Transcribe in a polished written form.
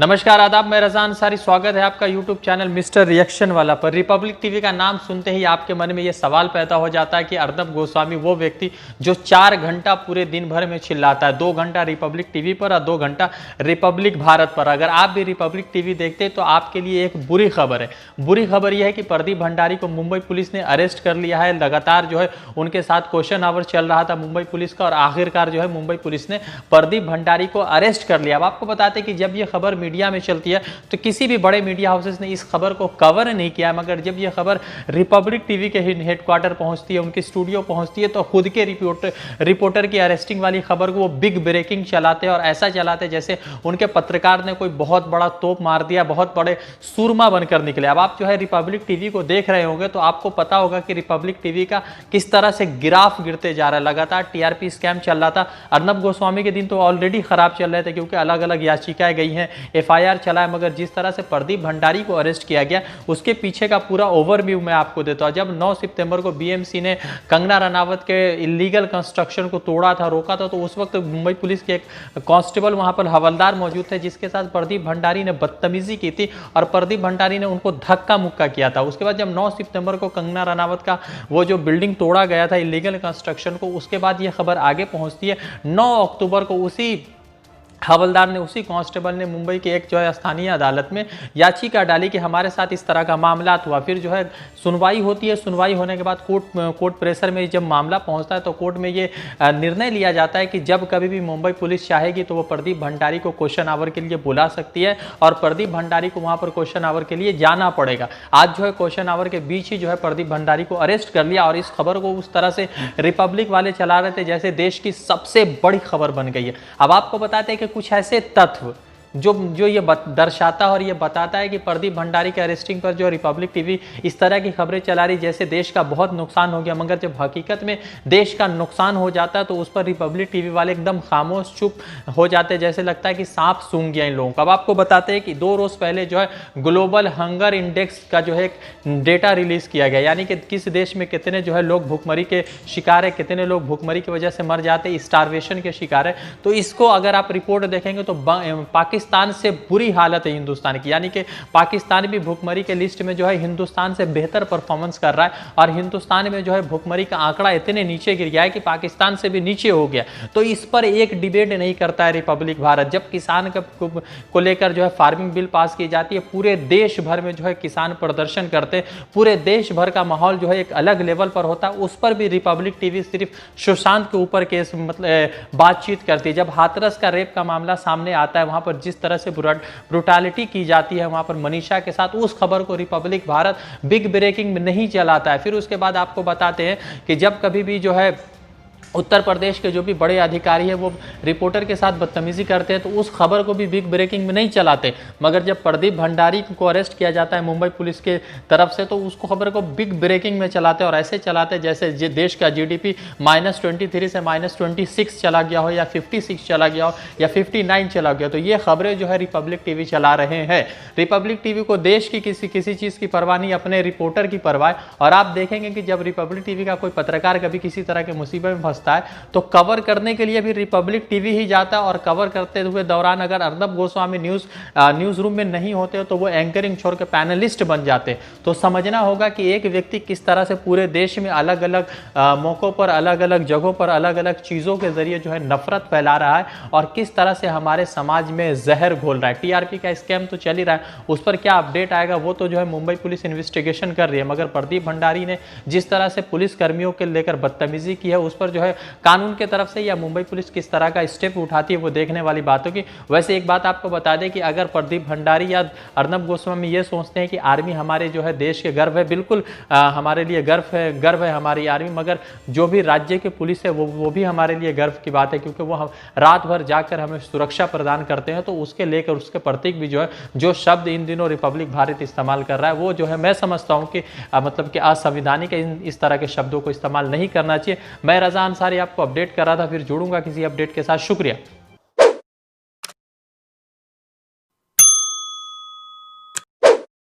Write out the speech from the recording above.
नमस्कार आदाब, मैं रज़ा अंसारी। स्वागत है आपका यूट्यूब चैनल मिस्टर रिएक्शन वाला पर। रिपब्लिक टीवी का नाम सुनते ही आपके मन में ये सवाल पैदा हो जाता है कि अर्नब गोस्वामी वो व्यक्ति जो 4 घंटा पूरे दिन भर में चिल्लाता है, 2 घंटा रिपब्लिक टीवी पर और 2 घंटा रिपब्लिक भारत पर। अगर आप भी रिपब्लिक टीवी देखते हैं तो आपके लिए एक बुरी खबर है। बुरी खबर यह है कि प्रदीप भंडारी को मुंबई पुलिस ने अरेस्ट कर लिया है। लगातार जो है उनके साथ क्वेश्चन आवर चल रहा था मुंबई पुलिस का और आखिरकार जो है मुंबई पुलिस ने प्रदीप भंडारी को अरेस्ट कर लिया। अब आपको बताते हैं कि जब ये खबर मीडिया में चलती है तो किसी भी बड़े मीडिया हाउसेस ने इस खबर को कवर नहीं किया, मगर जब ये खबर रिपब्लिक टीवी के हेडक्वार्टर पहुंचती है, उनकी स्टूडियो पहुंचती है, तो खुद के रिपोर्टर की अरेस्टिंग वाली खबर को वो बिग ब्रेकिंग चलाते हैं और ऐसा चलाते हैं जैसे उनके पत्रकार ने कोई बहुत बड़ा तोप मार दिया, बहुत बड़े सूरमा बनकर निकले। अब आप जो है रिपब्लिक टीवी को देख रहे होंगे तो आपको पता होगा कि रिपब्लिक टीवी का किस तरह से ग्राफ गिरते जा रहा है। लगातार टीआरपी स्कैम चल रहा था। अर्नब गोस्वामी के दिन तो ऑलरेडी खराब चल रहे थे क्योंकि अलग अलग याचिकाएं गई हैं, एफआईआर चला है, मगर जिस तरह से प्रदीप भंडारी को अरेस्ट किया गया उसके पीछे का पूरा ओवरव्यू मैं आपको देता हूं। जब 9 सितंबर को बीएमसी ने कंगना रनावत के इलीगल कंस्ट्रक्शन को तोड़ा था, रोका था, तो उस वक्त मुंबई पुलिस के एक कांस्टेबल वहां पर हवलदार मौजूद थे जिसके साथ प्रदीप भंडारी ने बदतमीजी की थी और प्रदीप भंडारी ने उनको धक्का मुक्का किया था। उसके बाद जब 9 सितंबर को कंगना रनावत का वो जो बिल्डिंग तोड़ा गया था इलीगल कंस्ट्रक्शन को, उसके बाद ये खबर आगे पहुंचती है 9 अक्टूबर को उसी हवलदार ने, उसी कांस्टेबल ने मुंबई के एक जो है स्थानीय अदालत में याचिका डाली कि हमारे साथ इस तरह का मामला हुआ। फिर जो है सुनवाई होती है। सुनवाई होने के बाद कोर्ट प्रेशर में जब मामला पहुंचता है तो कोर्ट में ये निर्णय लिया जाता है कि जब कभी भी मुंबई पुलिस चाहेगी तो वो प्रदीप भंडारी को क्वेश्चन आवर के लिए बुला सकती है और प्रदीप भंडारी को वहां पर क्वेश्चन आवर के लिए जाना पड़ेगा। आज जो है क्वेश्चन आवर के बीच ही जो है प्रदीप भंडारी को अरेस्ट कर लिया और इस खबर को उस तरह से रिपब्लिक वाले चला रहे थे जैसे देश की सबसे बड़ी खबर बन गई है। अब आपको बताते हैं कि कुछ ऐसे तत्व जो ये दर्शाता है और ये बताता है कि प्रदीप भंडारी के अरेस्टिंग पर जो रिपब्लिक टीवी इस तरह की खबरें चला रही जैसे देश का बहुत नुकसान हो गया, मगर जब हकीकत में देश का नुकसान हो जाता है तो उस पर रिपब्लिक टीवी वाले एकदम खामोश चुप हो जाते हैं, जैसे लगता है कि सांप सूंघ गया इन लोगों को। अब आपको बताते हैं कि 2 रोज पहले जो है ग्लोबल हंगर इंडेक्स का जो है एक डेटा रिलीज किया गया, यानी कि किस देश में कितने जो है लोग भूखमरी के शिकार है, कितने लोग भूखमरी की वजह से मर जाते हैं, स्टारवेशन के शिकार है। तो इसको अगर आप रिपोर्ट देखेंगे तो पाकिस्तान से बुरी हालत है हिंदुस्तान की, यानी कि पाकिस्तान भी भूखमरी के लिस्ट में जो है हिंदुस्तान से बेहतर परफॉर्मेंस कर रहा है और हिंदुस्तान में जो है भूखमरी का आंकड़ा इतने नीचे गिर गया है कि पाकिस्तान से भी नीचे हो गया। तो इस पर एक डिबेट नहीं करता है रिपब्लिक भारत। जब किसान को लेकर जो है फार्मिंग बिल पास की जाती है, पूरे देश भर में जो है किसान प्रदर्शन करते हैं, पूरे देश भर का माहौल जो है एक अलग लेवल पर होता है। उस पर भी रिपब्लिक टीवी सिर्फ सुशांत के ऊपर केस मतलब बातचीत करती है। जब हाथरस का रेप का मामला सामने आता है, वहां पर जिस तरह से ब्रुटैलिटी की जाती है वहां पर मनीषा के साथ, उस खबर को रिपब्लिक भारत बिग ब्रेकिंग में नहीं चलाता है। फिर उसके बाद आपको बताते हैं कि जब कभी भी जो है उत्तर प्रदेश के जो भी बड़े अधिकारी है वो रिपोर्टर के साथ बदतमीजी करते हैं तो उस खबर को भी बिग ब्रेकिंग में नहीं चलाते, मगर जब प्रदीप भंडारी को अरेस्ट किया जाता है मुंबई पुलिस के तरफ से तो उसको खबर को बिग ब्रेकिंग में चलाते हैं और ऐसे चलाते हैं जैसे देश का जीडीपी -23 से -26 चला गया हो या 56 चला गया हो या 59 चला गया। तो ये खबरें जो है रिपब्लिक टीवी चला रहे हैं। रिपब्लिक टीवी को देश की किसी चीज़ की परवाह नहीं, अपने रिपोर्टर की परवाह। और आप देखेंगे कि जब रिपब्लिक टीवी का कोई पत्रकार कभी किसी तरह के मुसीबत में है तो कवर करने के लिए भी रिपब्लिक टीवी ही जाता है और कवर करते हुए दौरान अगर अर्नब गोस्वामी न्यूज रूम में नहीं होते तो वो एंकरिंग छोड़ के पैनलिस्ट बन जाते। तो समझना होगा कि एक व्यक्ति किस तरह से पूरे देश में अलग अलग मौकों पर, अलग अलग जगहों पर, अलग अलग चीज़ों के जरिए जो है नफरत फैला रहा है और किस तरह से हमारे समाज में जहर घोल रहा है। टीआरपी का स्कैम तो चल ही रहा है, उस पर क्या अपडेट आएगा वो तो जो है मुंबई पुलिस इन्वेस्टिगेशन कर रही है, मगर प्रदीप भंडारी ने जिस तरह से पुलिस कर्मियों के लेकर बदतमीजी की है उस पर जो है कानून के तरफ से या मुंबई पुलिस किस तरह का स्टेप उठाती है वो देखने वाली बात होगी। वैसे एक बात आपको बता दें कि अगर प्रदीप भंडारी या अर्नब गोस्वामी ये सोचते हैं कि आर्मी हमारे जो है देश के गर्व है, बिल्कुल हमारे लिए गर्व है हमारी आर्मी, मगर जो भी राज्य की पुलिस है वो भी हमारे लिए गर्व की बात है क्योंकि वो रात भर जाकर हमें सुरक्षा प्रदान करते हैं। तो उसके लेकर उसके प्रतीक भी जो है, जो शब्द इन दिनों रिपब्लिक भारत इस्तेमाल कर रहा है वो जो है मैं समझता हूँ कि मतलब कि असंवैधानिक इस तरह के शब्दों को इस्तेमाल नहीं करना चाहिए। मैं रज़ा अंसारी आपको अपडेट कर रहा था, फिर जुड़ूंगा किसी अपडेट के साथ। शुक्रिया।